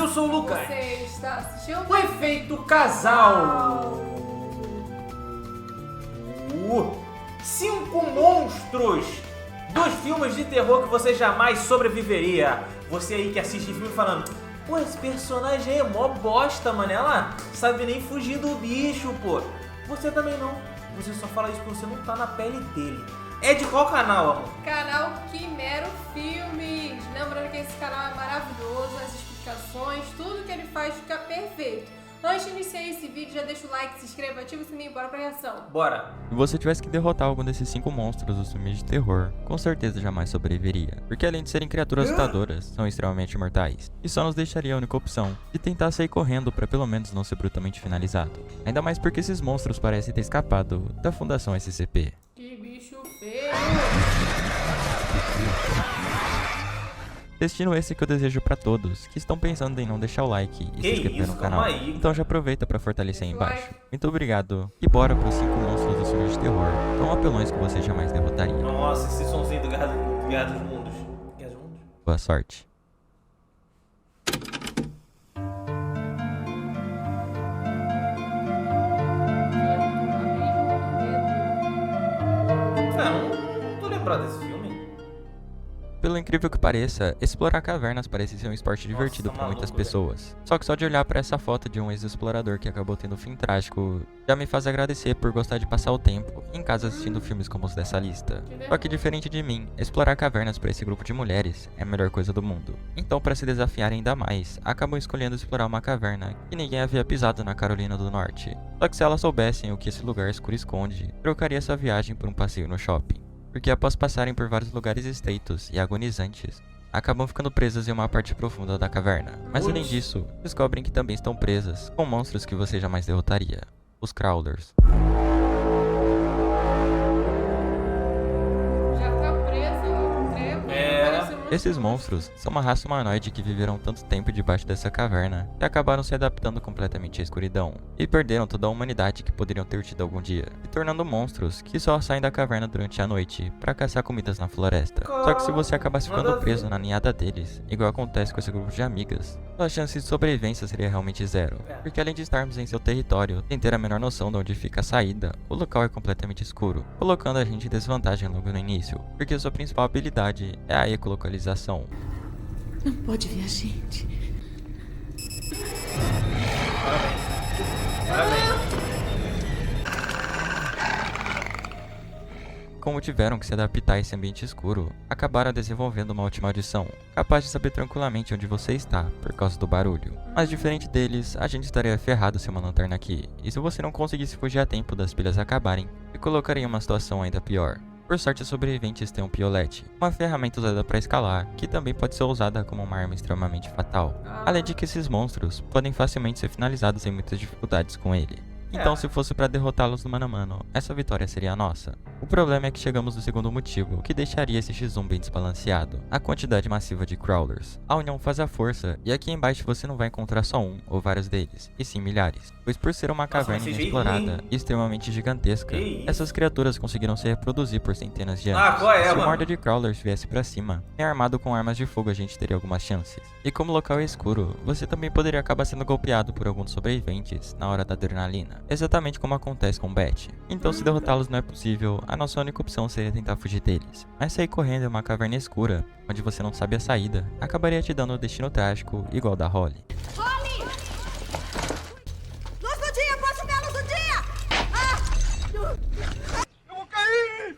sou o Lucas. Você está assistindo O Efeito Casal. 5 monstros dos filmes de terror que você jamais sobreviveria. Você aí que assiste filme falando: pô, esse personagem aí é mó bosta, mano. Ela sabe nem fugir do bicho, pô. Você também não. Você só fala isso porque você não tá na pele dele. É de qual canal, amor? Canal Quimero Filmes. Lembrando que esse canal é maravilhoso, as explicações, tudo que ele faz fica perfeito. Antes de iniciar esse vídeo, já deixa o like, se inscreva, ativa o sininho e bora pra reação. Bora. Se você tivesse que derrotar algum desses 5 monstros dos filmes de terror, com certeza jamais sobreviveria. Porque além de serem criaturas assustadoras, são extremamente mortais. E só nos deixaria a única opção de tentar sair correndo pra pelo menos não ser brutalmente finalizado. Ainda mais porque esses monstros parecem ter escapado da Fundação SCP. Que bicho feio! Destino esse que eu desejo pra todos que estão pensando em não deixar o like e se inscrever no canal. Calma aí. Então já aproveita pra fortalecer aí embaixo. Muito obrigado e bora pros 5 monstros dos filmes de terror tão apelões que você jamais derrotaria. Nossa, esse somzinho do Guerra dos Mundos. Guerra dos Mundos? Boa sorte. Não tô lembrado desse filme. Pelo incrível que pareça, explorar cavernas parece ser um esporte divertido para muitas pessoas. Só que só de olhar para essa foto de um ex-explorador que acabou tendo um fim trágico, já me faz agradecer por gostar de passar o tempo em casa assistindo filmes como os dessa lista. Só que diferente de mim, explorar cavernas para esse grupo de mulheres é a melhor coisa do mundo. Então, para se desafiar ainda mais, acabam escolhendo explorar uma caverna que ninguém havia pisado na Carolina do Norte. Só que se elas soubessem o que esse lugar escuro esconde, trocaria essa viagem por um passeio no shopping. Porque após passarem por vários lugares estreitos e agonizantes, acabam ficando presas em uma parte profunda da caverna. Mas além disso, descobrem que também estão presas com monstros que você jamais derrotaria, os Crawlers. Já tá preso no trevo. Parece muito Esses monstros são uma raça humanoide que viveram tanto tempo debaixo dessa caverna que acabaram se adaptando completamente à escuridão e perderam toda a humanidade que poderiam ter tido algum dia, se tornando monstros que só saem da caverna durante a noite para caçar comidas na floresta. Só que se você acabasse ficando preso na ninhada deles, igual acontece com esse grupo de amigas, sua chance de sobrevivência seria realmente zero, porque além de estarmos em seu território, sem ter a menor noção de onde fica a saída, o local é completamente escuro, colocando a gente em desvantagem logo no início, porque sua principal habilidade é a ecolocalização. Não pode ver a gente. Como tiveram que se adaptar a esse ambiente escuro, acabaram desenvolvendo uma última audição, capaz de saber tranquilamente onde você está, por causa do barulho. Mas diferente deles, a gente estaria ferrado sem uma lanterna aqui, e se você não conseguisse fugir a tempo das pilhas acabarem, se colocaria em uma situação ainda pior. Por sorte, os sobreviventes têm um piolete, uma ferramenta usada para escalar, que também pode ser usada como uma arma extremamente fatal. Além de que esses monstros podem facilmente ser finalizados sem muitas dificuldades com ele. Então, se fosse para derrotá-los no mano a mano, essa vitória seria a nossa. O problema é que chegamos no segundo motivo, que deixaria esse X1 bem desbalanceado: a quantidade massiva de Crawlers. A união faz a força, e aqui embaixo você não vai encontrar só um ou vários deles, e sim milhares. Pois por ser uma caverna inexplorada e extremamente gigantesca, essas criaturas conseguiram se reproduzir por centenas de anos. Se uma horda de Crawlers viesse pra cima, e armado com armas de fogo a gente teria algumas chances. E como o local é escuro, você também poderia acabar sendo golpeado por alguns sobreviventes na hora da adrenalina. Exatamente como acontece com Beth. Então, se derrotá-los não é possível, a nossa única opção seria tentar fugir deles. Mas sair correndo em uma caverna escura, onde você não sabe a saída, acabaria te dando um destino trágico igual da Holly. Holly! Luz do dia! Posso ver a luz do dia! Eu vou cair!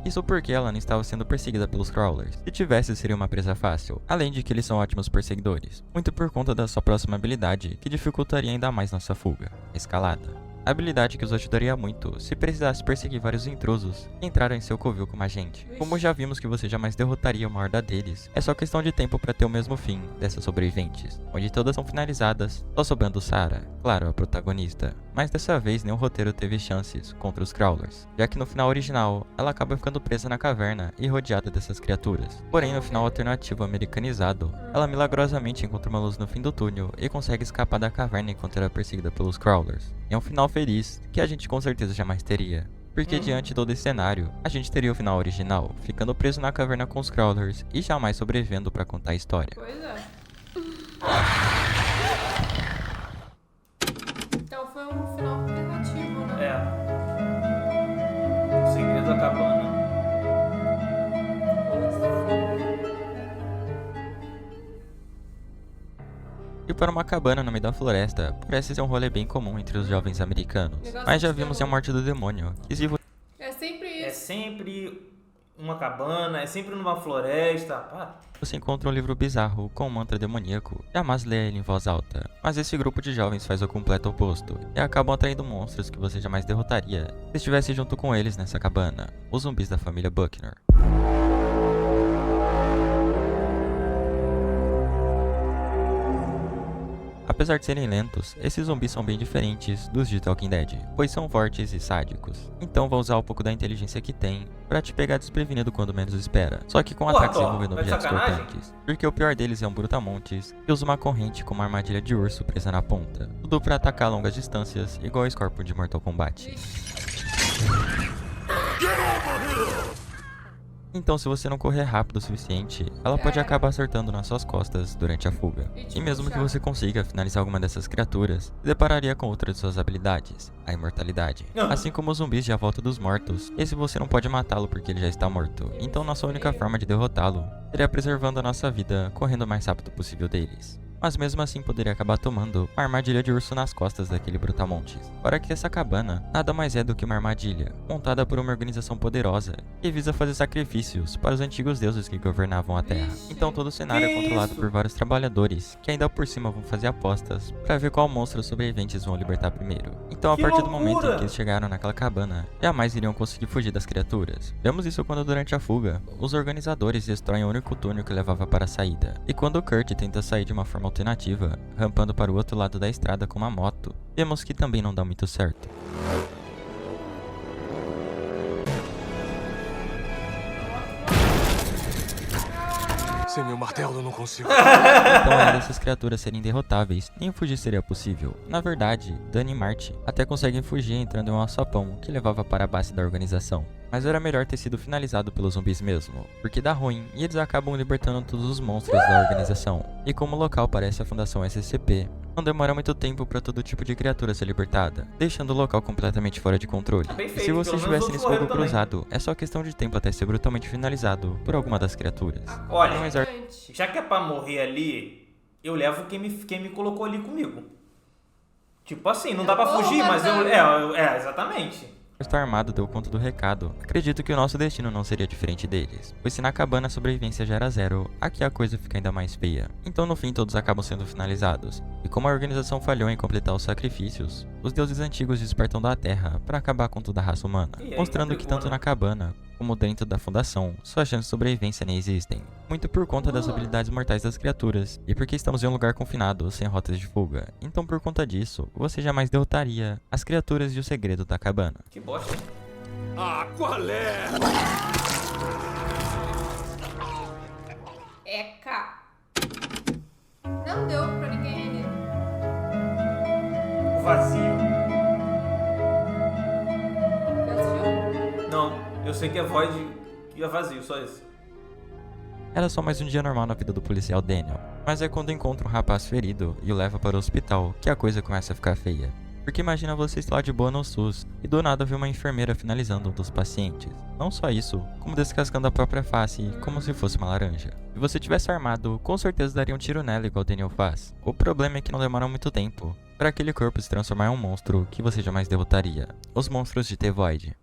Isso porque ela não estava sendo perseguida pelos Crawlers. Se tivesse, seria uma presa fácil, além de que eles são ótimos perseguidores, muito por conta da sua próxima habilidade, que dificultaria ainda mais nossa fuga: a escalada. Habilidade que os ajudaria muito se precisasse perseguir vários intrusos que entraram em seu covil como a gente. Como já vimos que você jamais derrotaria uma horda deles, é só questão de tempo para ter o mesmo fim dessas sobreviventes, onde todas são finalizadas, só sobrando Sarah, claro, a protagonista. Mas dessa vez nenhum roteiro teve chances contra os Crawlers, já que no final original ela acaba ficando presa na caverna e rodeada dessas criaturas. Porém, no final alternativo americanizado, ela milagrosamente encontra uma luz no fim do túnel e consegue escapar da caverna enquanto era perseguida pelos Crawlers. É um final feliz que a gente com certeza jamais teria, porque diante de todo esse cenário, a gente teria o final original, ficando preso na caverna com os Crawlers e jamais sobrevivendo para contar a história. Pois é. Então foi um final alternativo, né? É. O segredo da cabana. Ir para uma cabana no meio da floresta parece ser um rolê bem comum entre os jovens americanos, mas já vimos em A Morte do Demônio que se É sempre É isso. sempre uma cabana, é sempre numa floresta. Ah, você encontra um livro bizarro com um mantra demoníaco, jamais leia ele em voz alta. Mas esse grupo de jovens faz o completo oposto e acabam atraindo monstros que você jamais derrotaria se estivesse junto com eles nessa cabana, os zumbis da família Buckner. Apesar de serem lentos, esses zumbis são bem diferentes dos de Talking Dead, pois são fortes e sádicos. Então vão usar um pouco da inteligência que tem pra te pegar desprevenido quando menos espera, só que com Porra, ataques Thor, envolvendo tá de objetos sacanagem? cortantes. Porque o pior deles é um brutamontes que usa uma corrente com uma armadilha de urso presa na ponta, tudo pra atacar a longas distâncias, igual o Scorpion de Mortal Kombat. Então, se você não correr rápido o suficiente, ela pode acabar acertando nas suas costas durante a fuga. E mesmo que você consiga finalizar alguma dessas criaturas, se depararia com outra de suas habilidades, a imortalidade. Assim como os zumbis de A Volta dos Mortos, esse você não pode matá-lo porque ele já está morto. Então, nossa única forma de derrotá-lo seria preservando a nossa vida, correndo o mais rápido possível deles. Mas mesmo assim poderia acabar tomando uma armadilha de urso nas costas daquele brutamontes. Fora que essa cabana nada mais é do que uma armadilha, montada por uma organização poderosa, que visa fazer sacrifícios para os antigos deuses que governavam a Terra. Então todo o cenário é controlado por vários trabalhadores, que ainda por cima vão fazer apostas para ver qual monstro os sobreviventes vão libertar primeiro. Então a partir do momento em que eles chegaram naquela cabana, jamais iriam conseguir fugir das criaturas. Vemos isso quando durante a fuga, os organizadores destroem o único túnel que levava para a saída. E quando o Kurt tenta sair de uma forma alternativa, rampando para o outro lado da estrada com uma moto, vemos que também não dá muito certo. Sem meu martelo eu não consigo. Então, além dessas criaturas serem derrotáveis, nem fugir seria possível. Na verdade, Dani e Marty até conseguem fugir entrando em um alçapão que levava para a base da organização. Mas era melhor ter sido finalizado pelos zumbis mesmo, porque dá ruim e eles acabam libertando todos os monstros da organização. E como o local parece a Fundação SCP, não demora muito tempo para todo tipo de criatura ser libertada, deixando o local completamente fora de controle. bem E feito, se você pelo menos estivesse outros nesse fogo morreram também. cruzado, é só questão de tempo até ser brutalmente finalizado por alguma das criaturas. olha, Mas Gente, já que é pra morrer ali, eu levo quem me colocou ali comigo. Tipo assim, não dá pra vou fugir, mas eu... matar. exatamente. Está armado deu conta do recado. Acredito que o nosso destino não seria diferente deles, pois se na cabana a sobrevivência já era zero, aqui a coisa fica ainda mais feia. Então no fim todos acabam sendo finalizados, e como a organização falhou em completar os sacrifícios, os deuses antigos despertam da Terra para acabar com toda a raça humana, E aí, mostrando que complicou, tanto né? na cabana como dentro da fundação, suas chances de sobrevivência nem existem. Muito por conta das habilidades mortais das criaturas, e porque estamos em um lugar confinado, sem rotas de fuga. Então por conta disso, você jamais derrotaria as criaturas e o segredo da cabana. Que bosta, hein? Ah, qual é? Eca. Não deu pra ninguém ali. O vazio. Já assistiu? Não, eu sei que é void e é vazio, só isso. Era só mais um dia normal na vida do policial Daniel, mas é quando encontra um rapaz ferido e o leva para o hospital que a coisa começa a ficar feia. Porque imagina você estar lá de boa no SUS e do nada ver uma enfermeira finalizando um dos pacientes. Não só isso, como descascando a própria face como se fosse uma laranja. Se você tivesse armado, com certeza daria um tiro nela igual o Daniel faz. O problema é que não demora muito tempo para aquele corpo se transformar em um monstro que você jamais derrotaria. Os monstros de The Void.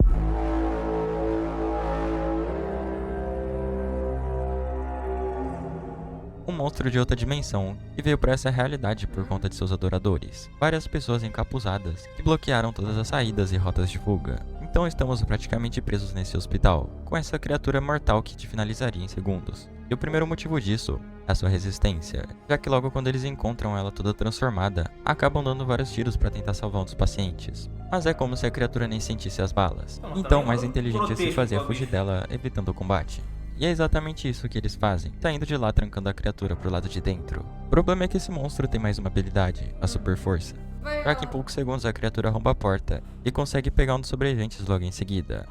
Um monstro de outra dimensão que veio para essa realidade por conta de seus adoradores. Várias pessoas encapuzadas que bloquearam todas as saídas e rotas de fuga. Então estamos praticamente presos nesse hospital, com essa criatura mortal que te finalizaria em segundos. E o primeiro motivo disso é a sua resistência, já que logo quando eles encontram ela toda transformada, acabam dando vários tiros para tentar salvar um dos pacientes. Mas é como se a criatura nem sentisse as balas. Então mais inteligente é se fazer fugir dela, evitando o combate. E é exatamente isso que eles fazem, saindo de lá trancando a criatura pro lado de dentro. O problema é que esse monstro tem mais uma habilidade, a super força. Vai Já que em poucos segundos a criatura arromba a porta e consegue pegar um dos sobreviventes logo em seguida.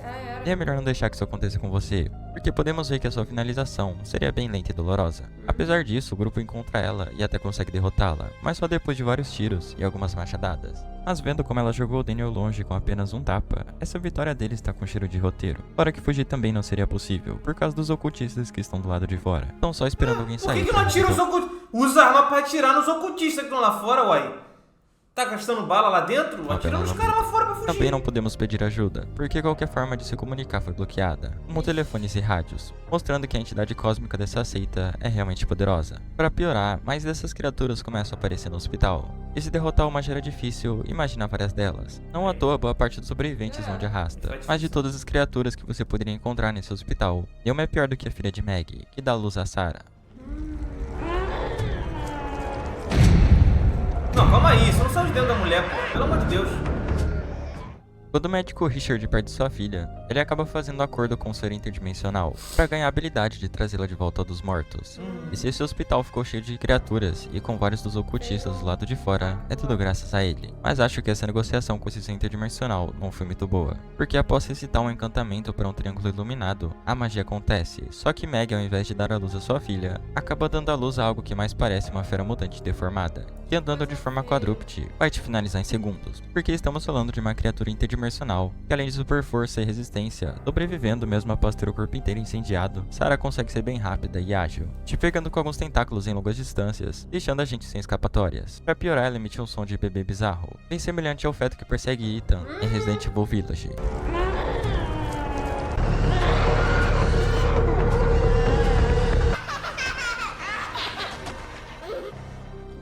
Já era. E é melhor não deixar que isso aconteça com você, porque podemos ver que a sua finalização seria bem lenta e dolorosa. Apesar disso, o grupo encontra ela e até consegue derrotá-la, mas só depois de vários tiros e algumas machadadas. Mas vendo como ela jogou o Daniel longe com apenas um tapa, essa vitória dele está com cheiro de roteiro. Fora que fugir também não seria possível, por causa dos ocultistas que estão do lado de fora. Estão só esperando alguém Por sair. que não atira os ocultistas? Usa arma pra atirar nos ocultistas que estão lá fora, uai. Tá gastando bala lá dentro? Atira nos caras lá fora pra fugir. Também não podemos pedir ajuda, porque qualquer forma de se comunicar foi bloqueada, como telefones e rádios, mostrando que a entidade cósmica dessa seita é realmente poderosa. Para piorar, mais dessas criaturas começam a aparecer no hospital. E se derrotar uma já era difícil, imagina várias delas. Não à toa, boa parte dos sobreviventes vão de arrasta. Mas de todas as criaturas que você poderia encontrar nesse hospital, nenhuma é pior do que a filha de Maggie, que dá luz a Sarah. Não, calma aí, isso não sai de dentro da mulher, pô. Pelo amor de Deus. Quando o médico Richard perde sua filha, ele acaba fazendo acordo com o ser interdimensional para ganhar a habilidade de trazê-la de volta dos mortos. E se esse hospital ficou cheio de criaturas e com vários dos ocultistas do lado de fora, é tudo graças a ele. Mas acho que essa negociação com esse ser interdimensional não foi muito boa, porque após recitar um encantamento para um triângulo iluminado, a magia acontece, só que Meg, ao invés de dar à luz a sua filha, acaba dando à luz a algo que mais parece uma fera mutante deformada, que andando de forma quadrúpede, vai te finalizar em segundos, porque estamos falando de uma criatura interdimensional que, além de super força e resistência, sobrevivendo mesmo após ter o corpo inteiro incendiado, Sarah consegue ser bem rápida e ágil, te pegando com alguns tentáculos em longas distâncias, deixando a gente sem escapatórias. Pra piorar, ela emite um som de bebê bizarro, bem semelhante ao feto que persegue Ethan em Resident Evil Village.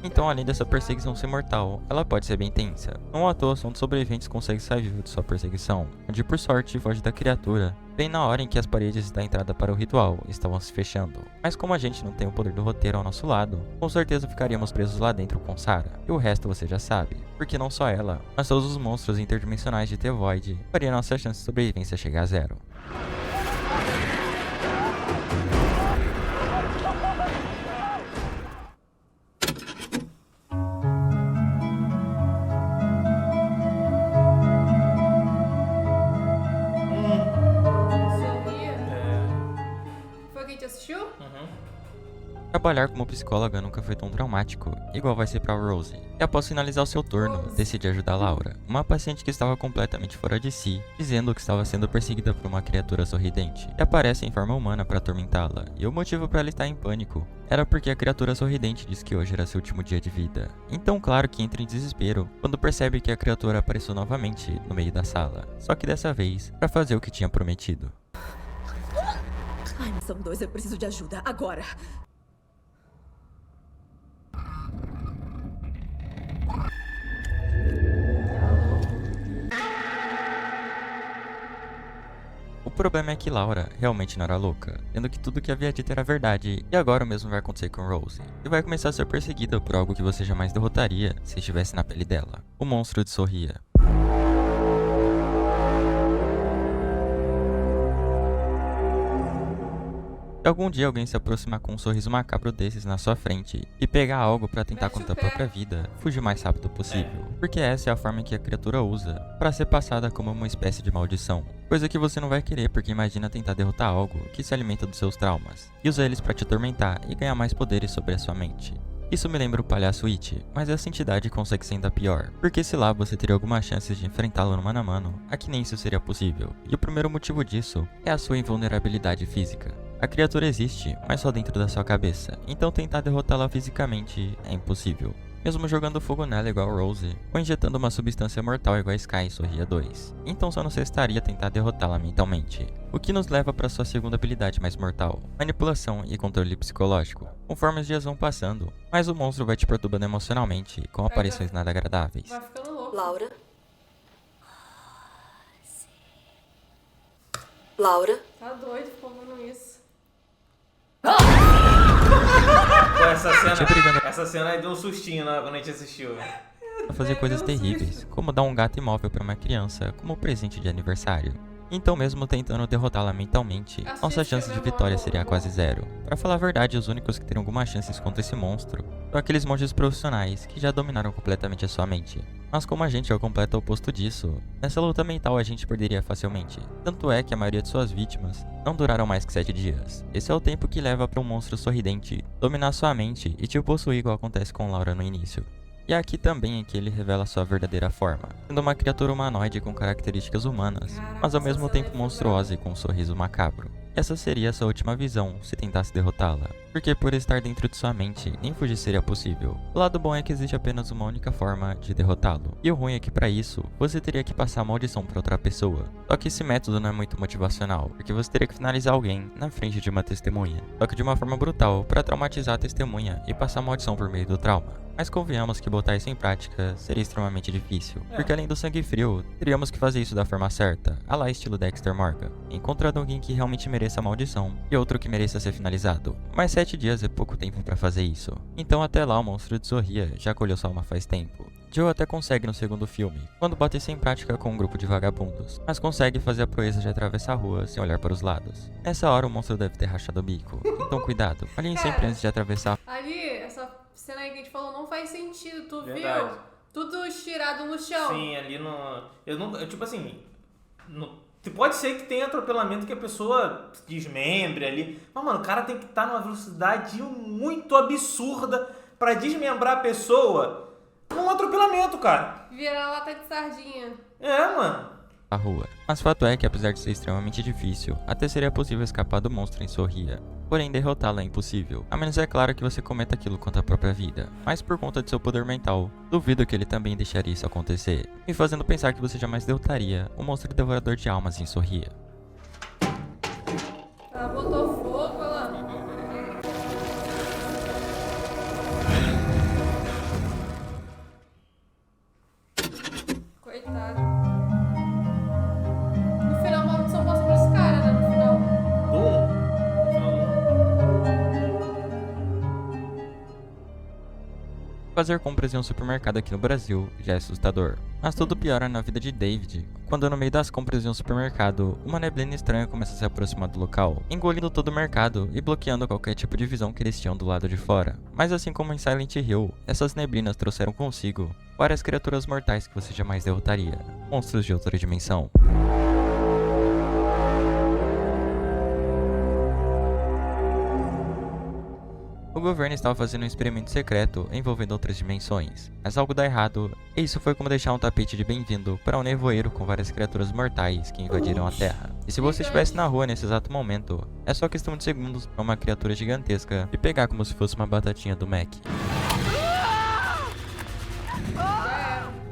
Então, além dessa perseguição ser mortal, ela pode ser bem tensa. Não à toa, um dos sobreviventes consegue sair vivo de sua perseguição, onde por sorte foge da criatura, bem na hora em que as paredes da entrada para o ritual estavam se fechando. Mas como a gente não tem o poder do roteiro ao nosso lado, com certeza ficaríamos presos lá dentro com Sarah. E o resto você já sabe, porque não só ela, mas todos os monstros interdimensionais de The Void faria nossa chance de sobrevivência chegar a zero. Trabalhar como psicóloga nunca foi tão traumático, igual vai ser pra Rose. E após finalizar o seu turno, decide ajudar Laura, uma paciente que estava completamente fora de si, dizendo que estava sendo perseguida por uma criatura sorridente, que aparece em forma humana para atormentá-la, e o motivo para ela estar em pânico era porque a criatura sorridente disse que hoje era seu último dia de vida. Então claro que entra em desespero quando percebe que a criatura apareceu novamente no meio da sala, só que dessa vez para fazer o que tinha prometido. Ai, são dois, eu preciso de ajuda, agora. O problema é que Laura realmente não era louca, tendo que tudo que havia dito era verdade, e agora o mesmo vai acontecer com Rose, e vai começar a ser perseguida por algo que você jamais derrotaria se estivesse na pele dela, o monstro de Sorria. Se algum dia alguém se aproximar com um sorriso macabro desses na sua frente e pegar algo para tentar contra a própria vida, fuja o mais rápido possível, porque essa é a forma que a criatura usa para ser passada como uma espécie de maldição, coisa que você não vai querer porque imagina tentar derrotar algo que se alimenta dos seus traumas e usa eles para te atormentar e ganhar mais poderes sobre a sua mente. Isso me lembra o palhaço It, mas essa entidade consegue ser ainda pior, porque se lá você teria algumas chances de enfrentá-lo no mano a mano, aqui nem isso seria possível, e o primeiro motivo disso é a sua invulnerabilidade física. A criatura existe, mas só dentro da sua cabeça, então tentar derrotá-la fisicamente é impossível. Mesmo jogando fogo nela igual Rose, ou injetando uma substância mortal igual Sky em Sorria 2. Então só não cestaria tentar derrotá-la mentalmente. O que nos leva para sua segunda habilidade mais mortal, manipulação e controle psicológico. Conforme os dias vão passando, mais o monstro vai te perturbando emocionalmente, com aparições nada agradáveis. Vai ficando louco. Laura? Laura? Tá doido, ficou vendo isso. Pô, essa cena aí deu um sustinho quando a gente assistiu. A fazer coisas terríveis, como dar um gato imóvel para uma criança como presente de aniversário. Então mesmo tentando derrotá-la mentalmente, nossa chance de vitória seria quase zero. Pra falar a verdade, os únicos que teriam alguma chance contra esse monstro são aqueles monges profissionais que já dominaram completamente a sua mente. Mas como a gente é o completo oposto disso, nessa luta mental a gente perderia facilmente. Tanto é que a maioria de suas vítimas não duraram mais que 7 dias. Esse é o tempo que leva para um monstro sorridente dominar sua mente e te possuir igual acontece com Laura no início. E aqui também é que ele revela sua verdadeira forma, sendo uma criatura humanoide com características humanas, mas ao mesmo tempo monstruosa e com um sorriso macabro. Essa seria sua última visão se tentasse derrotá-la, porque por estar dentro de sua mente, nem fugir seria possível. O lado bom é que existe apenas uma única forma de derrotá-lo, e o ruim é que para isso, você teria que passar a maldição para outra pessoa. Só que esse método não é muito motivacional, porque você teria que finalizar alguém na frente de uma testemunha, só que de uma forma brutal para traumatizar a testemunha e passar a maldição por meio do trauma. Mas convenhamos que botar isso em prática seria extremamente difícil, porque além do sangue frio, teríamos que fazer isso da forma certa, a lá estilo Dexter Morgan, encontrando alguém que realmente mereça a maldição e outro que mereça ser finalizado. Mas 7 dias é pouco tempo para fazer isso, então até lá o monstro de Zorria já colheu sua alma faz tempo. Joe até consegue no segundo filme, quando bota isso em prática com um grupo de vagabundos, mas consegue fazer a proeza de atravessar a rua sem olhar para os lados. Nessa hora o monstro deve ter rachado o bico, então cuidado, olhem sempre antes de atravessar. Ali, essa cena aí que a gente falou não faz sentido, tu Verdade. viu? Tudo estirado no chão. Sim, ali no... tipo assim... Pode ser que tenha atropelamento que a pessoa se desmembre ali. Mas, mano, o cara tem que estar numa velocidade muito absurda pra desmembrar a pessoa num atropelamento, cara. Virar lata de sardinha. É, mano. A rua. Mas fato é que apesar de ser extremamente difícil, até seria possível escapar do monstro em Zorria. Porém, derrotá-la é impossível, a menos é claro que você cometa aquilo contra a própria vida. Mas por conta de seu poder mental, duvido que ele também deixaria isso acontecer, me fazendo pensar que você jamais derrotaria o monstro devorador de almas em Zorria. Ela botou fogo, ela... Coitado. No final, a maldição passa por esse cara, né? No final. Fazer compras em um supermercado aqui no Brasil já é assustador. Mas tudo piora na vida de David, quando no meio das compras em um supermercado, uma neblina estranha começa a se aproximar do local, engolindo todo o mercado e bloqueando qualquer tipo de visão que eles tinham do lado de fora. Mas assim como em Silent Hill, essas neblinas trouxeram consigo várias criaturas mortais que você jamais derrotaria, monstros de outra dimensão. O governo estava fazendo um experimento secreto envolvendo outras dimensões, mas algo dá errado, e isso foi como deixar um tapete de bem-vindo para um nevoeiro com várias criaturas mortais que invadiram a Terra. E se você estivesse na rua nesse exato momento, é só questão de segundos para uma criatura gigantesca te pegar como se fosse uma batatinha do Mac.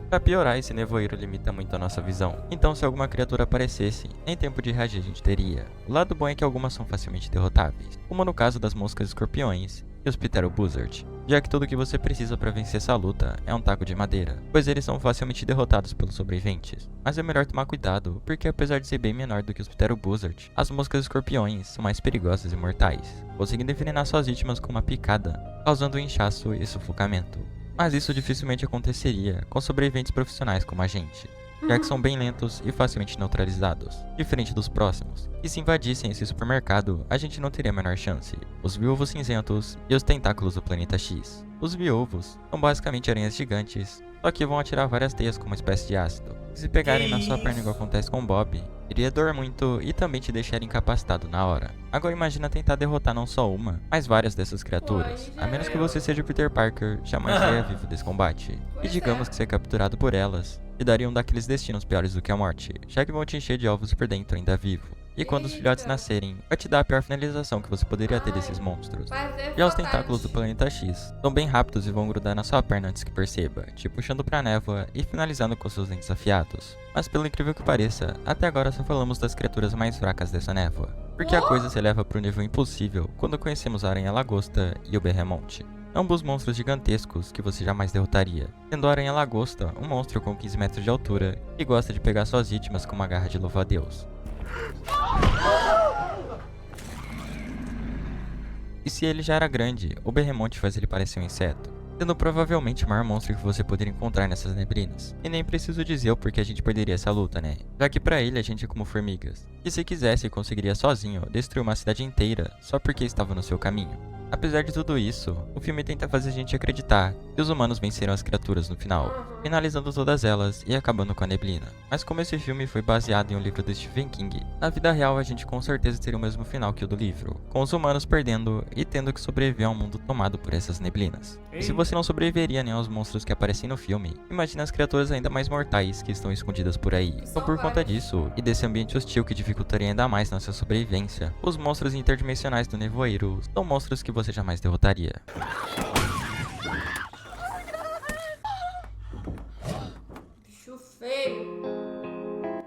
Pra piorar, esse nevoeiro limita muito a nossa visão, então se alguma criatura aparecesse, nem tempo de reagir a gente teria. O lado bom é que algumas são facilmente derrotáveis, como no caso das moscas escorpiões e os Pterobuzzard, já que tudo que você precisa para vencer essa luta é um taco de madeira, pois eles são facilmente derrotados pelos sobreviventes. Mas é melhor tomar cuidado, porque apesar de ser bem menor do que os Pterobuzzard, as moscas escorpiões são mais perigosas e mortais, conseguindo envenenar suas vítimas com uma picada, causando inchaço e sufocamento. Mas isso dificilmente aconteceria com sobreviventes profissionais como a gente, já que são bem lentos e facilmente neutralizados, diferente dos próximos. E se invadissem esse supermercado, a gente não teria a menor chance. Os viúvos cinzentos e os tentáculos do planeta X. Os viúvos são basicamente aranhas gigantes, só que vão atirar várias teias com uma espécie de ácido. E se pegarem na sua perna igual acontece com Bob, iria doer muito e também te deixar incapacitado na hora. Agora imagina tentar derrotar não só uma, mas várias dessas criaturas. A menos que você seja o Peter Parker, jamais saia vivo desse combate. E digamos que ser capturado por elas, te daria um daqueles destinos piores do que a morte, já que vão te encher de ovos por dentro ainda vivo. E quando os filhotes nascerem, vai te dar a pior finalização que você poderia ter desses monstros. Já os tentáculos do planeta X são bem rápidos e vão grudar na sua perna antes que perceba, te puxando pra névoa e finalizando com seus dentes afiados. Mas pelo incrível que pareça, até agora só falamos das criaturas mais fracas dessa névoa, porque a coisa se eleva pro nível impossível quando conhecemos a aranha-lagosta e o Behemoth. Ambos monstros gigantescos que você jamais derrotaria, sendo a aranha-lagosta um monstro com 15 metros de altura que gosta de pegar suas vítimas com uma garra de louva-a-Deus. E se ele já era grande, o Behemoth faz ele parecer um inseto. sendo provavelmente o maior monstro que você poderia encontrar nessas neblinas. E nem preciso dizer o porquê a gente perderia essa luta, né? Já que pra ele a gente é como formigas, e se quisesse conseguiria sozinho destruir uma cidade inteira só porque estava no seu caminho. Apesar de tudo isso, o filme tenta fazer a gente acreditar que os humanos venceram as criaturas no final, finalizando todas elas e acabando com a neblina. Mas como esse filme foi baseado em um livro do Stephen King, na vida real a gente com certeza teria o mesmo final que o do livro, com os humanos perdendo e tendo que sobreviver a um mundo tomado por essas neblinas. E se você não sobreviveria nem aos monstros que aparecem no filme, imagine as criaturas ainda mais mortais que estão escondidas por aí. Então por conta disso, e desse ambiente hostil que dificultaria ainda mais nossa sobrevivência, os monstros interdimensionais do nevoeiro são monstros que você jamais derrotaria. Bicho feio.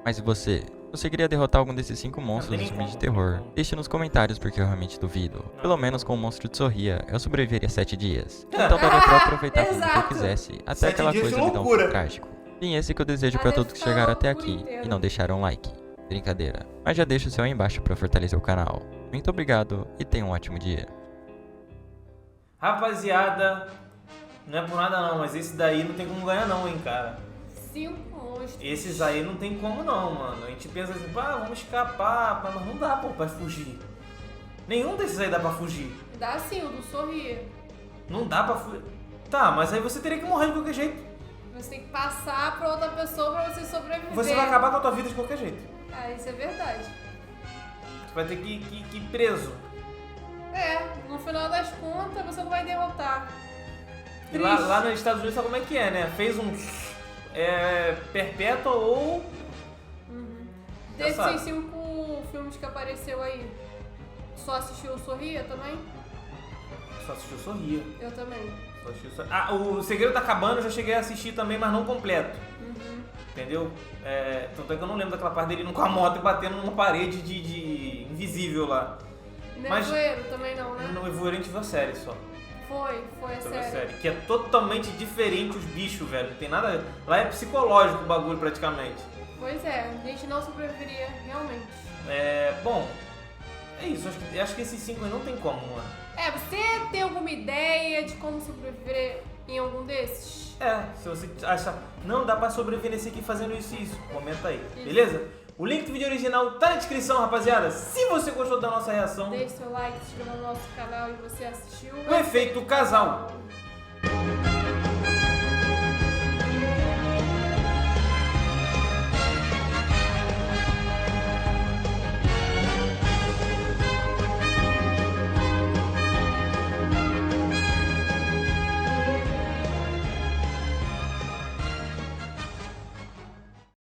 Mas e você? Conseguiria derrotar algum desses 5 monstros do filme de terror? Deixe nos comentários porque eu realmente duvido. Pelo menos com o monstro de Sorria, eu sobreviveria 7 dias. Então daria pra aproveitar tudo que eu exato. quisesse, até 7 aquela dias de coisa me dar um loucura. fim trágico. E esse que eu desejo pra todos que chegaram até aqui e não deixaram like. Brincadeira. Mas já deixa o seu aí embaixo pra fortalecer o canal. Muito obrigado e tenha um ótimo dia. Rapaziada, não é por nada não, mas esse daí não tem como ganhar não, hein, cara. 5 monstros. Esses aí não tem como não, mano. A gente pensa assim, pá, vamos escapar, mas não dá, pô, pra fugir. Nenhum desses aí dá pra fugir. Dá sim, o do sorrir. Não dá pra fugir. Tá, mas aí você teria que morrer de qualquer jeito. Você tem que passar pra outra pessoa pra você sobreviver. Você vai acabar com a tua vida de qualquer jeito. Ah, isso é verdade. Você vai ter que ir preso. É, no final das contas você não vai derrotar. E lá nos Estados Unidos sabe como é que é, né? Fez um perpétua ou... Já sabe. Desses 5 filmes que apareceu aí, só assistiu o Sorria também? Só assistiu Sorria. Eu também. Só assistiu Sorria. Ah, o Segredo da Cabana eu já cheguei a assistir também, mas não completo. Entendeu? Tanto é que eu não lembro daquela parte dele indo com a moto e batendo numa parede de invisível lá. Mas- Nevoeiro também não, né? No Nevoeiro a gente viu a série só. Foi a Sobre a série. série. Que é totalmente diferente os bichos, velho. Não tem nada... Lá é psicológico o bagulho praticamente. Pois é, a gente não sobreviveria realmente. Bom, é isso. Acho que esses 5 aí não tem como, mano. Você tem alguma ideia de como sobreviver em algum desses? Se você acha, não, dá pra sobreviver nesse aqui fazendo isso e isso, comenta aí, beleza? O link do vídeo original tá na descrição, rapaziada. Se você gostou da nossa reação, Deixe seu like, se inscreva no nosso canal e você assistiu o efeito casal.